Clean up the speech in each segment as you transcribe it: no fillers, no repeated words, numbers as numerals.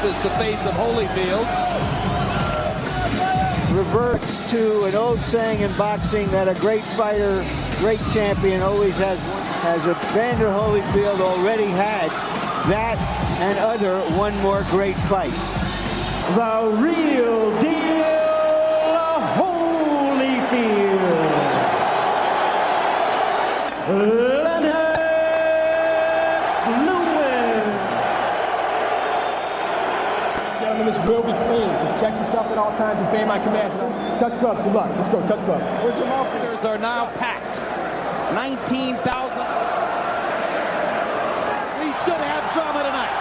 is the face of Holyfield. Reverts to an old saying in boxing that a great fighter, great champion always has one. Has Evander Holyfield already had that and other one more great fight. The real deal Holyfield. Lennox Lewis. Gentlemen, this will be clean. Protect yourself at all times and obey my commands. Touch gloves. Good luck. Let's go. Touch gloves. The officers are now packed. 19,000. We should have drama tonight.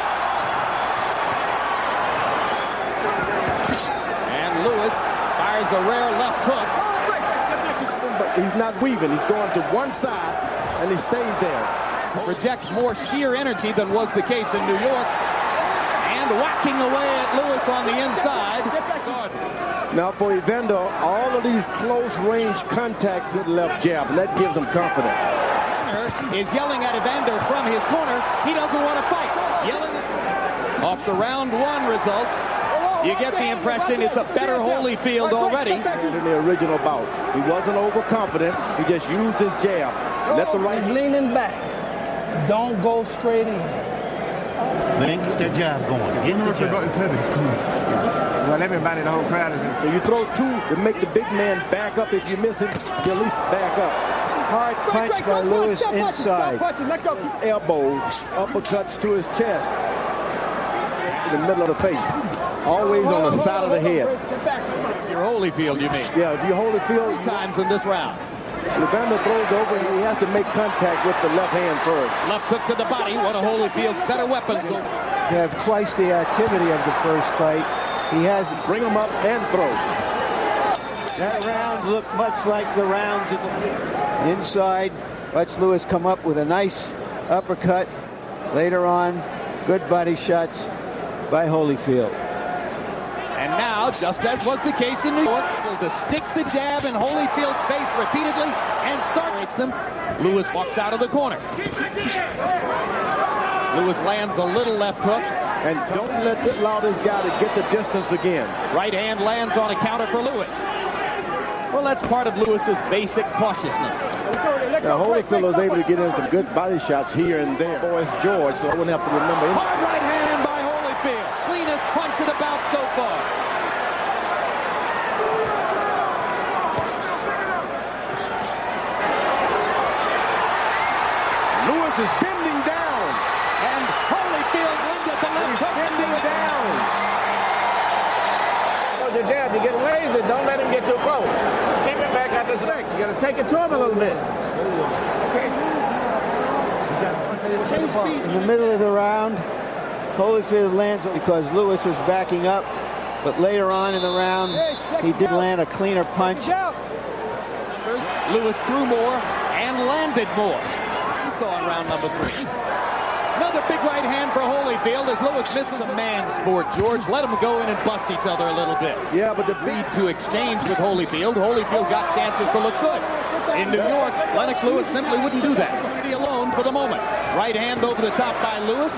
And Lewis fires a rare left hook. But he's not weaving. He's going to one side, and he stays there. Projects more sheer energy than was the case in New York. And whacking away at Lewis on the inside. Now for Evander, all of these close-range contacts with the left jab, and that gives him confidence. Is yelling at Evander from his corner. He doesn't want to fight. Yelling off the round one results. You get the impression it's a better Holyfield already. In the original bout, he wasn't overconfident. He just used his jab. Let the right. He's leaning back. Don't go straight in. Man, get that jab going. Get the jab. Well, everybody, the whole crowd is in. When you throw two to make the big man back up, if you miss him, you at least back up. Hard punch by Lewis inside. Elbows, uppercuts to his chest. In the middle of the face. Always on the side of the head. Your Holyfield, you mean? Yeah, if you Holyfield. 3 times in this round. Evander throws over, he has to make contact with the left hand first. Left hook to the body, one of Holyfield's better weapons. You have twice the activity of the first fight. He has bring him up and throw. That round looked much like the rounds inside. Watch Lewis come up with a nice uppercut. Later on, good body shots by Holyfield. And now, just as was the case in New York, to stick the jab in Holyfield's face repeatedly and starts them. Lewis walks out of the corner. Lewis lands a little left hook. And don't allow this guy to get the distance again. Right hand lands on a counter for Lewis. Well, that's part of Lewis's basic cautiousness. Now, Holyfield was able to get in some good body shots here and there. Boy, it's George, so I wouldn't have to remember him. Hard right hand by Holyfield. Cleanest punch of the bout so far. Lewis is bending down. And Holyfield wins at the left hook. Bending down. The jab, you get lazy. Don't let him get too close. Keep him back at the stick. You got to take it to him a little bit. In the middle of the round, Holyfield lands because Lewis was backing up. But later on in the round, he did land a cleaner punch. Lewis threw more and landed more. We saw in round number 3. Another big right hand for Holyfield as Lewis misses. A man's sport, George. Let them go in and bust each other a little bit. Yeah, but the lead to exchange with Holyfield. Holyfield got chances to look good. In New York, Lennox Lewis simply wouldn't do that. Alone for the moment. Right hand over the top by Lewis.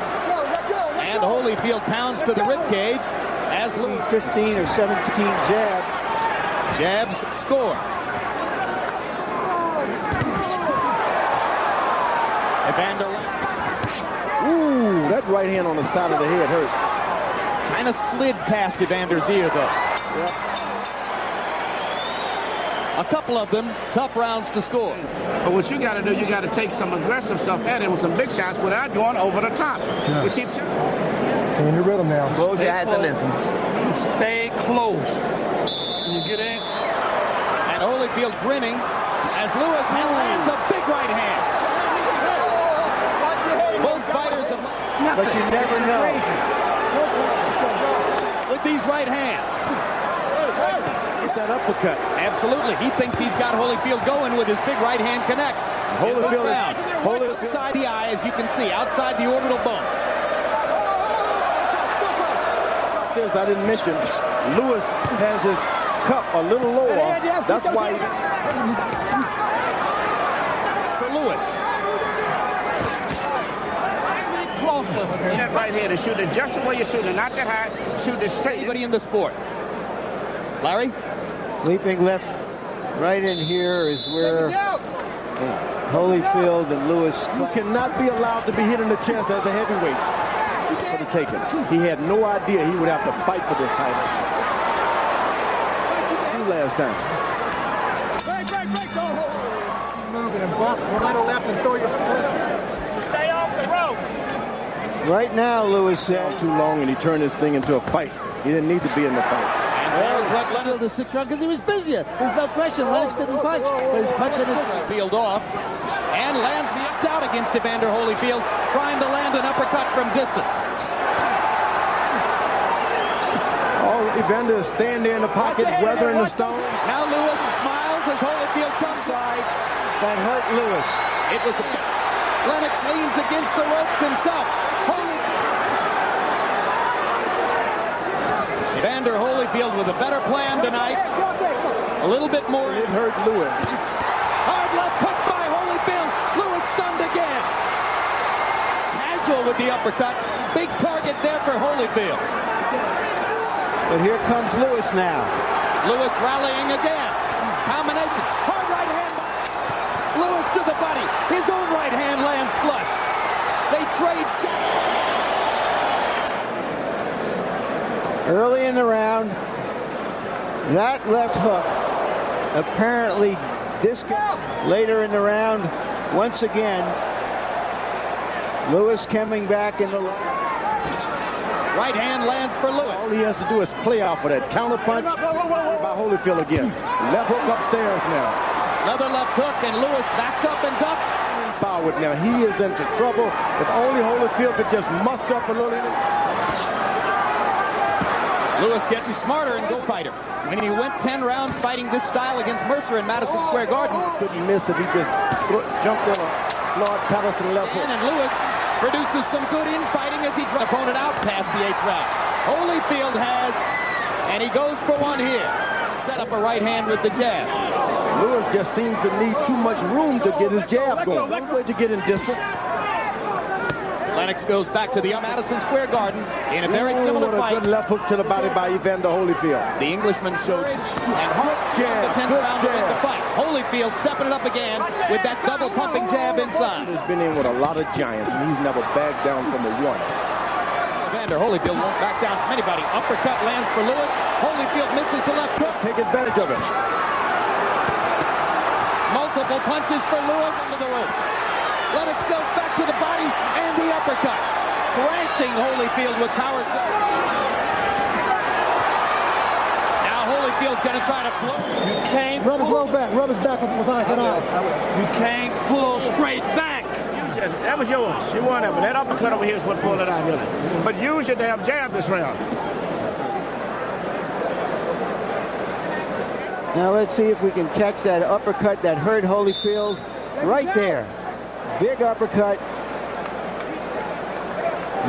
And Holyfield pounds to the ribcage as Lewis 15 or 17 jabs score. Evander. Ooh, that right hand on the side of the head hurt. Kind of slid past Evander's ear, though. Yep. A couple of them, tough rounds to score. But what you got to do, you got to take some aggressive stuff at him with some big shots without going over the top. Yeah. You keep in the rhythm now. Close your eyes and listen. Stay close. You get in. And Holyfield grinning as Lewis lands a big right hand. Both fighters have... But you never know. With these right hands. Get that uppercut. Absolutely. He thinks he's got Holyfield going with his big right hand connects. Holyfield outside the eye, as you can see, outside the orbital bone. This I didn't mention. Lewis has his cup a little lower. That's why. For Lewis. closer. In that right hand and shoot it just the way you're shooting, not that high. Shoot it straight. Anybody in the sport. Larry? Leaping left, right in here is where Holyfield and Lewis. You cannot be allowed to be hit in the chest as a heavyweight for the taking. He had no idea he would have to fight for this title. Last time. Break, go. Moving and bump, right or left and throw your position. Stay off the rope. Right now, Lewis said. Too long and he turned this thing into a fight. He didn't need to be in the fight. There's what Lennox the 6th round because he was busier. There's no question. Lennox didn't punch, but he's punching his field off and lands the out against Evander Holyfield, trying to land an uppercut from distance. Evander is standing there in the pocket, weathering the stone. Now Lewis smiles as Holyfield comes side. That hurt Lewis. It was Lennox leans against the ropes himself. Evander Holyfield with a better plan tonight. A little bit more. It hurt Lewis. Hard left hook by Holyfield. Lewis stunned again. Casual with the uppercut. Big target there for Holyfield. But here comes Lewis now. Lewis rallying again. Combination. Hard right hand. Lewis to the body. His own right hand lands flush. They trade. Early in the round, that left hook apparently discount. Later in the round, once again, Lewis coming back in the right hand lands for Lewis. All he has to do is play off of that counter punch by Holyfield again. Left hook upstairs now. Another left hook and Lewis backs up and ducks. Forward now. He is into trouble. If only Holyfield could just muster up a little. Lewis getting smarter and go fighter. When he went 10 rounds fighting this style against Mercer in Madison Square Garden. Couldn't miss if he just jumped on a Lord Patterson left hook. And Lewis produces some good infighting as he drives opponent out past the 8th round. Holyfield has, and he goes for one here. Set up a right hand with the jab. Lewis just seems to need too much room to get his jab going. No way to get in distance. Lennox goes back to the Madison Square Garden in a very similar fight. fight. Good left hook to the body by Evander Holyfield. The Englishman showed and hard jab. The 10th round of the fight. Holyfield stepping it up again with that double pumping jab inside. He's been in with a lot of giants, and he's never backed down from a one. Evander Holyfield won't back down from anybody. Uppercut lands for Lewis. Holyfield misses the left hook. Take advantage of it. Multiple punches for Lewis into the ropes. Lennox goes back to the body and the uppercut. Thrashing Holyfield with power. Now Holyfield's going to try to float. You can't rub his low back. Rub his back with that off. You can't pull straight back. That was yours. You won that, but that uppercut over here is what pulled it out, really. But use your damn jab this round. Now let's see if we can catch that uppercut that hurt Holyfield right there. Big uppercut.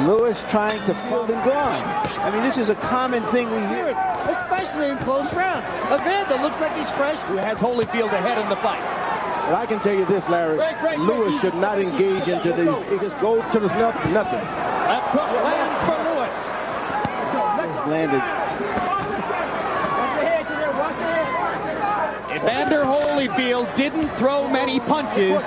Lewis trying to field and gone. I mean, this is a common thing we hear, especially in close rounds. Evander looks like he's fresh. Who has Holyfield ahead in the fight. But I can tell you this, Larry. Lewis should not engage into these. He just goes to the left, nothing. Left hook lands for Lewis. Landed. Evander Holyfield didn't throw many punches.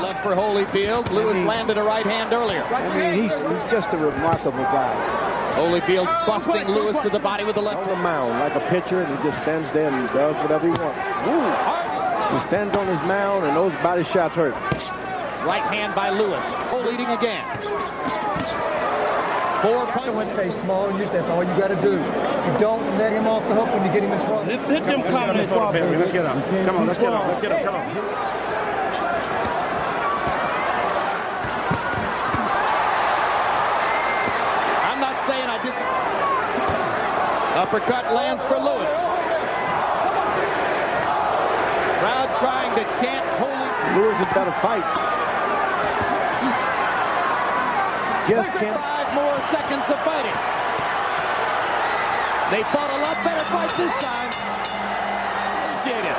Left for Holyfield. Lewis landed a right hand earlier. I mean, he's just a remarkable guy. Holyfield busting Lewis to the body with the left. On the mound like a pitcher, and he just stands there and does whatever he wants. He stands on his mound, and those body shots hurt. Right hand by Lewis. Leading again. 4 punches. When they small, that's all you got to do. You don't let him off the hook when you get him in trouble. Hit them confidence. Let's get up. Come on, let's get up. Let's get up. Come on. I'm not saying I disagree. Uppercut lands for Lewis. Crowd trying to chant Holyfield. Lewis has got to fight. Just can't. 5 more seconds of fighting. They fought a lot better fight this time. Appreciate it.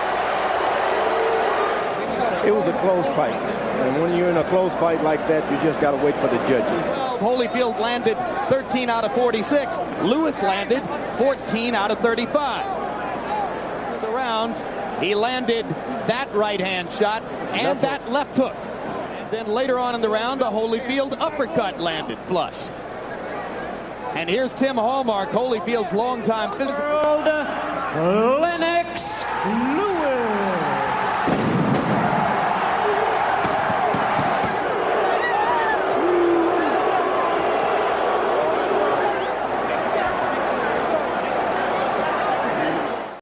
It was a close fight. And when you're in a close fight like that, you just got to wait for the judges. Holyfield landed 13 out of 46. Lewis landed 14 out of 35. The round, he landed that right-hand shot and that left hook. And then later on in the round, a Holyfield uppercut landed flush. And here's Tim Hallmark, Holyfield's longtime physical. Lennox